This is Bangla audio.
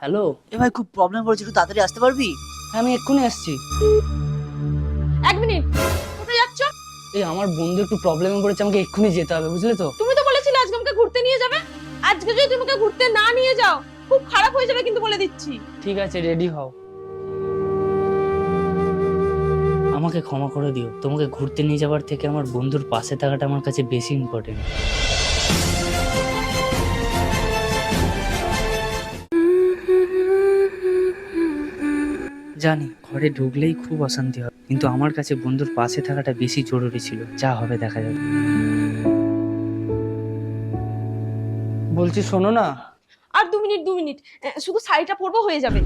হ্যালো। এ ভাই খুব প্রবলেম পড়েছে, একটু তাড়াতাড়ি আসতে পারবি? হ্যাঁ আমি এক্ষুনি আসছি। 1 মিনিট, কোথায় যাচ্ছ? এই আমার বন্ধু একটু প্রবলেমে পড়েছে, আমাকে এক্ষুনি যেতে হবে, বুঝলে তো? তুমি তো বলেছিলে আজকে আমাকে ঘুরতে নিয়ে যাবে। আজকে যদি তুমি আমাকে ঘুরতে না নিয়ে যাও খুব খারাপ হয়ে যাবে কিন্তু, বলে দিচ্ছি। ঠিক আছে, রেডি হও। আমাকে ক্ষমা করে দিও, তোমাকে ঘুরতে নিয়ে যাওয়ার থেকে আমার বন্ধুর পাশে থাকাটা আমার কাছে বেশি ইম্পর্টেন্ট। জানি ঘরে ঢুকলেই খুব অশান্তি হবে, কিন্তু আমার কাছে বন্ধুর পাশে থাকাটা বেশি জরুরি ছিল। যা হবে দেখা যাবে। বলছি শোনো না। আর 2 মিনিট, শুধু শাড়িটা পরবো হয়ে যাবে।